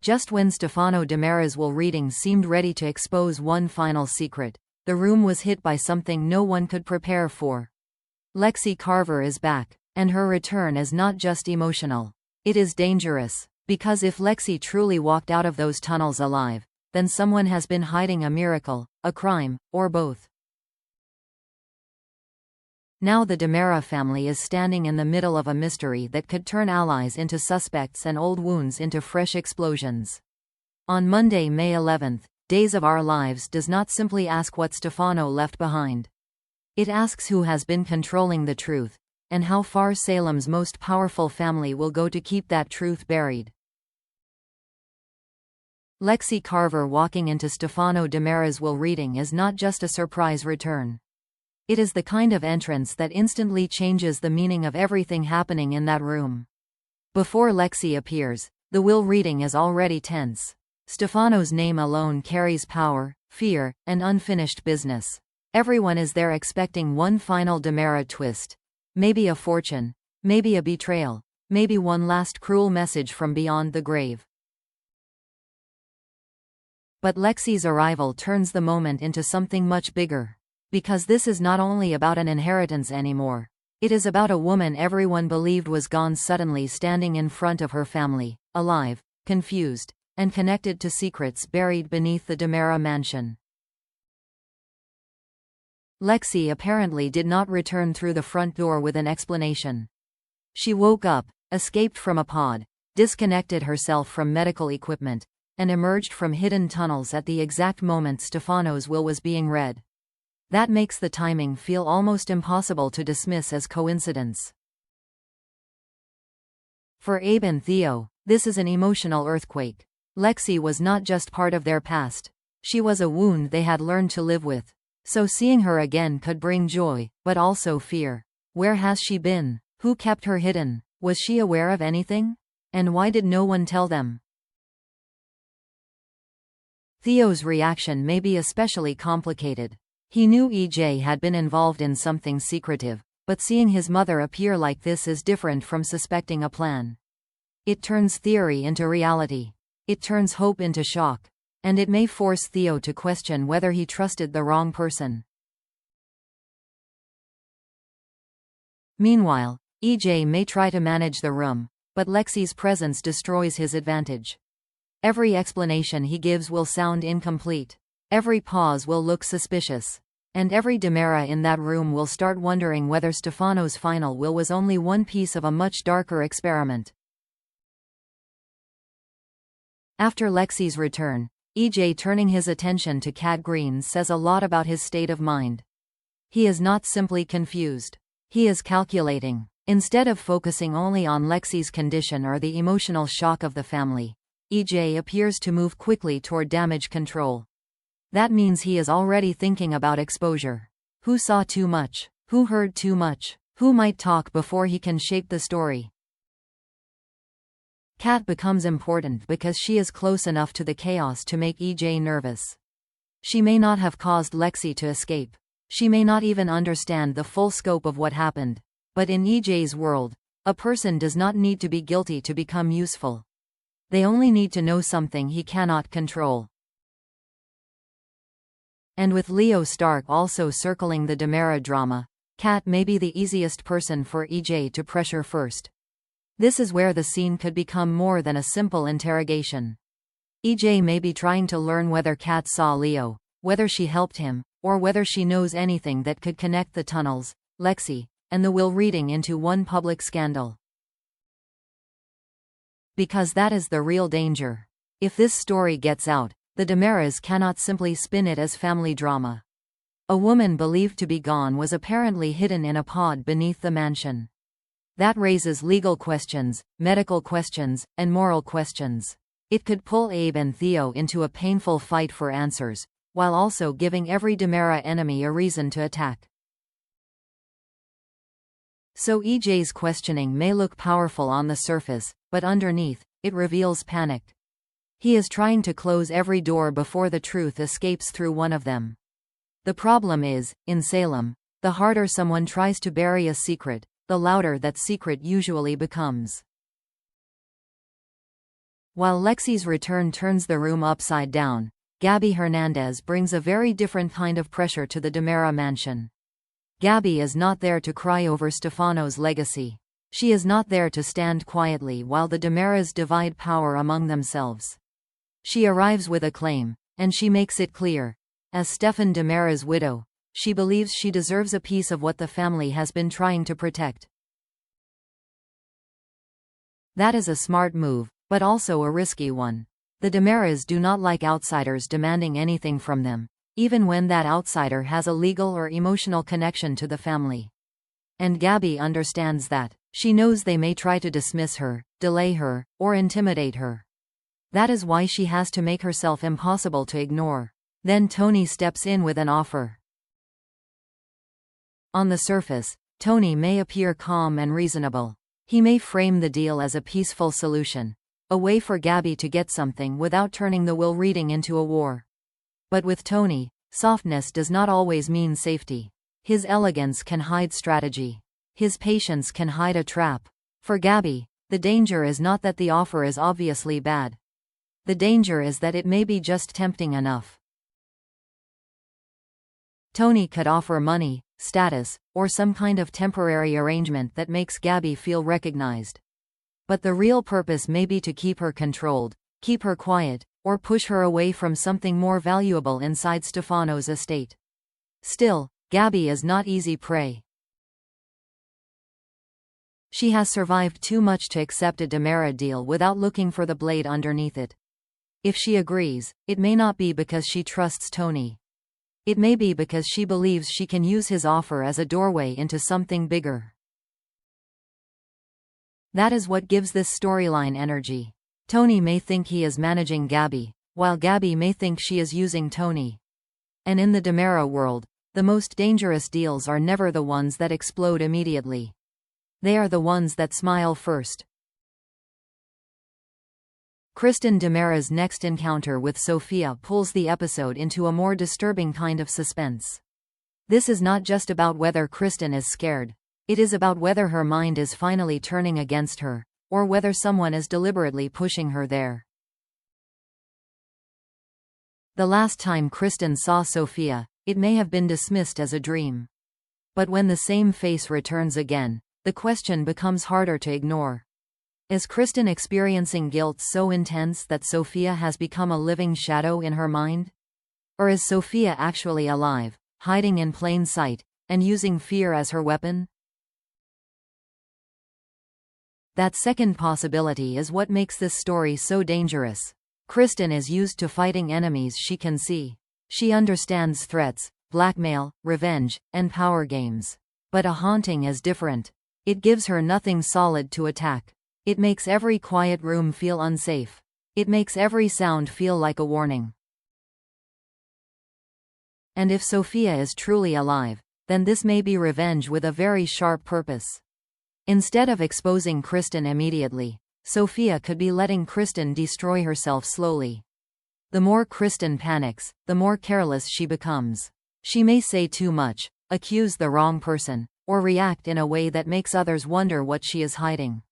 Just when Stefano Demera's will reading seemed ready to expose one final secret, the room was hit by something no one could prepare for. Lexi Carver is back, and her return is not just emotional. It is dangerous, because if Lexi truly walked out of those tunnels alive, then someone has been hiding a miracle, a crime, or both. Now the Demera family is standing in the middle of a mystery that could turn allies into suspects and old wounds into fresh explosions. On Monday, May 11th, Days of Our Lives does not simply ask what Stefano left behind. It asks who has been controlling the truth, and how far Salem's most powerful family will go to keep that truth buried. Lexi Carver walking into Stefano Demera's will reading is not just a surprise return. It is the kind of entrance that instantly changes the meaning of everything happening in that room. Before Lexi appears, the will reading is already tense. Stefano's name alone carries power, fear, and unfinished business. Everyone is there expecting one final Demera twist. Maybe a fortune, maybe a betrayal, maybe one last cruel message from beyond the grave. But Lexi's arrival turns the moment into something much bigger. Because this is not only about an inheritance anymore. It is about a woman everyone believed was gone suddenly standing in front of her family, alive, confused, and connected to secrets buried beneath the Demera mansion. Lexi apparently did not return through the front door with an explanation. She woke up, escaped from a pod, disconnected herself from medical equipment, and emerged from hidden tunnels at the exact moment Stefano's will was being read. That makes the timing feel almost impossible to dismiss as coincidence. For Abe and Theo, this is an emotional earthquake. Lexi was not just part of their past. She was a wound they had learned to live with. So seeing her again could bring joy, but also fear. Where has she been? Who kept her hidden? Was she aware of anything? And why did no one tell them? Theo's reaction may be especially complicated. He knew EJ had been involved in something secretive, but seeing his mother appear like this is different from suspecting a plan. It turns theory into reality. It turns hope into shock. And it may force Theo to question whether he trusted the wrong person. Meanwhile, EJ may try to manage the room, but Lexi's presence destroys his advantage. Every explanation he gives will sound incomplete. Every pause will look suspicious. And every Demera in that room will start wondering whether Stefano's final will was only one piece of a much darker experiment. After Lexi's return, EJ turning his attention to Cat Green says a lot about his state of mind. He is not simply confused. He is calculating. Instead of focusing only on Lexi's condition or the emotional shock of the family, EJ appears to move quickly toward damage control. That means he is already thinking about exposure. Who saw too much? Who heard too much? Who might talk before he can shape the story? Kat becomes important because she is close enough to the chaos to make EJ nervous. She may not have caused Lexi to escape. She may not even understand the full scope of what happened. But in EJ's world, a person does not need to be guilty to become useful. They only need to know something he cannot control. And with Leo Stark also circling the Demera drama, Kat may be the easiest person for EJ to pressure first. This is where the scene could become more than a simple interrogation. EJ may be trying to learn whether Kat saw Leo, whether she helped him, or whether she knows anything that could connect the tunnels, Lexi, and the will reading into one public scandal. Because that is the real danger. If this story gets out, the Demeras cannot simply spin it as family drama. A woman believed to be gone was apparently hidden in a pod beneath the mansion. That raises legal questions, medical questions, and moral questions. It could pull Abe and Theo into a painful fight for answers, while also giving every Demera enemy a reason to attack. So EJ's questioning may look powerful on the surface, but underneath, it reveals panic. He is trying to close every door before the truth escapes through one of them. The problem is, in Salem, the harder someone tries to bury a secret, the louder that secret usually becomes. While Lexi's return turns the room upside down, Gabi Hernandez brings a very different kind of pressure to the DiMera mansion. Gabi is not there to cry over Stefano's legacy. She is not there to stand quietly while the DiMeras divide power among themselves. She arrives with a claim, and she makes it clear. As Stefan DiMera's widow, she believes she deserves a piece of what the family has been trying to protect. That is a smart move, but also a risky one. The DiMeras do not like outsiders demanding anything from them, even when that outsider has a legal or emotional connection to the family. And Gabi understands that. She knows they may try to dismiss her, delay her, or intimidate her. That is why she has to make herself impossible to ignore. Then Tony steps in with an offer. On the surface, Tony may appear calm and reasonable. He may frame the deal as a peaceful solution, a way for Gabi to get something without turning the will reading into a war. But with Tony, softness does not always mean safety. His elegance can hide strategy. His patience can hide a trap. For Gabi, the danger is not that the offer is obviously bad. The danger is that it may be just tempting enough. Tony could offer money, status, or some kind of temporary arrangement that makes Gabi feel recognized. But the real purpose may be to keep her controlled, keep her quiet, or push her away from something more valuable inside Stefano's estate. Still, Gabi is not easy prey. She has survived too much to accept a DiMera deal without looking for the blade underneath it. If she agrees, it may not be because she trusts Tony. It may be because she believes she can use his offer as a doorway into something bigger. That is what gives this storyline energy. Tony may think he is managing Gabi, while Gabi may think she is using Tony. And in the DiMera world, the most dangerous deals are never the ones that explode immediately. They are the ones that smile first. Kristen DiMera's next encounter with Sofia pulls the episode into a more disturbing kind of suspense. This is not just about whether Kristen is scared. It is about whether her mind is finally turning against her, or whether someone is deliberately pushing her there. The last time Kristen saw Sofia, it may have been dismissed as a dream. But when the same face returns again, the question becomes harder to ignore. Is Kristen experiencing guilt so intense that Sofia has become a living shadow in her mind? Or is Sofia actually alive, hiding in plain sight, and using fear as her weapon? That second possibility is what makes this story so dangerous. Kristen is used to fighting enemies she can see. She understands threats, blackmail, revenge, and power games. But a haunting is different. It gives her nothing solid to attack. It makes every quiet room feel unsafe. It makes every sound feel like a warning. And if Sofia is truly alive, then this may be revenge with a very sharp purpose. Instead of exposing Kristen immediately, Sofia could be letting Kristen destroy herself slowly. The more Kristen panics, the more careless she becomes. She may say too much, accuse the wrong person, or react in a way that makes others wonder what she is hiding.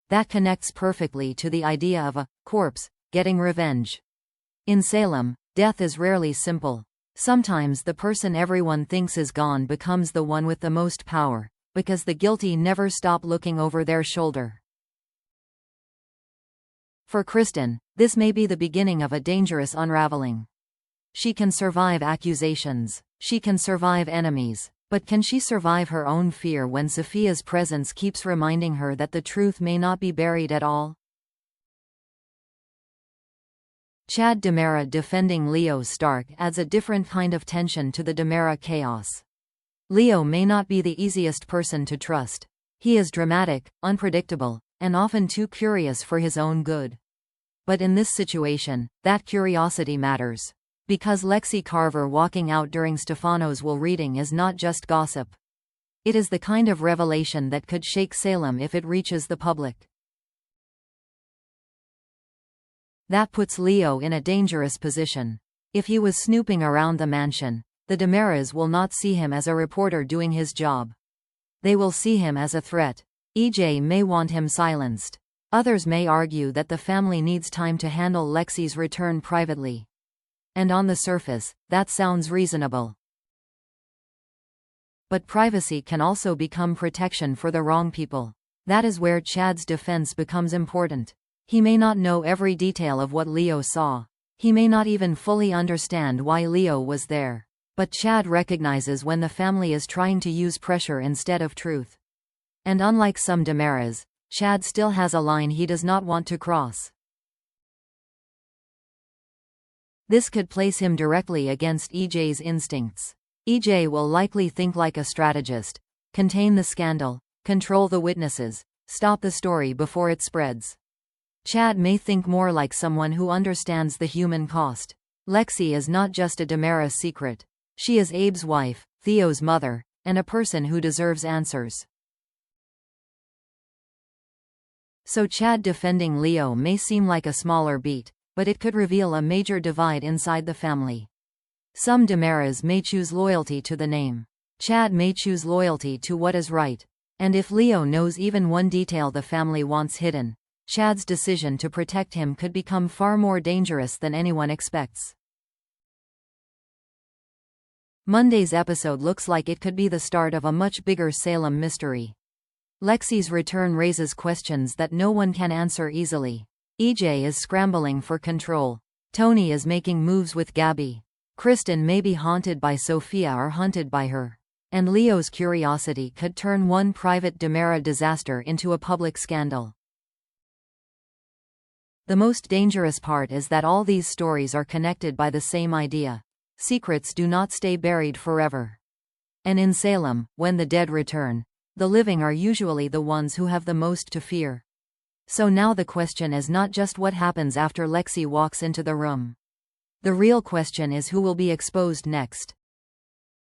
That connects perfectly to the idea of a corpse getting revenge. In Salem, death is rarely simple. Sometimes the person everyone thinks is gone becomes the one with the most power, because the guilty never stop looking over their shoulder. For Kristen, this may be the beginning of a dangerous unraveling. She can survive accusations. She can survive enemies. But can she survive her own fear when Sofia's presence keeps reminding her that the truth may not be buried at all? Chad DiMera defending Leo Stark adds a different kind of tension to the DiMera chaos. Leo may not be the easiest person to trust. He is dramatic, unpredictable, and often too curious for his own good. But in this situation, that curiosity matters. Because Lexi Carver walking out during Stefano's will reading is not just gossip. It is the kind of revelation that could shake Salem if it reaches the public. That puts Leo in a dangerous position. If he was snooping around the mansion, the DiMeras will not see him as a reporter doing his job. They will see him as a threat. EJ may want him silenced. Others may argue that the family needs time to handle Lexi's return privately. And on the surface, that sounds reasonable. But privacy can also become protection for the wrong people. That is where Chad's defense becomes important. He may not know every detail of what Leo saw. He may not even fully understand why Leo was there. But Chad recognizes when the family is trying to use pressure instead of truth. And unlike some Damaras, Chad still has a line he does not want to cross. This could place him directly against EJ's instincts. EJ will likely think like a strategist: contain the scandal, control the witnesses, stop the story before it spreads. Chad may think more like someone who understands the human cost. Lexi is not just a Damara secret. She is Abe's wife, Theo's mother, and a person who deserves answers. So Chad defending Leo may seem like a smaller beat, but it could reveal a major divide inside the family. Some Damaras may choose loyalty to the name. Chad may choose loyalty to what is right. And if Leo knows even one detail the family wants hidden, Chad's decision to protect him could become far more dangerous than anyone expects. Monday's episode looks like it could be the start of a much bigger Salem mystery. Lexi's return raises questions that no one can answer easily. EJ is scrambling for control. Tony is making moves with Gabi. Kristen may be haunted by Sophia or hunted by her. And Leo's curiosity could turn one private Damara disaster into a public scandal. The most dangerous part is that all these stories are connected by the same idea. Secrets do not stay buried forever. And in Salem, when the dead return, the living are usually the ones who have the most to fear. So now the question is not just what happens after Lexi walks into the room. The real question is who will be exposed next.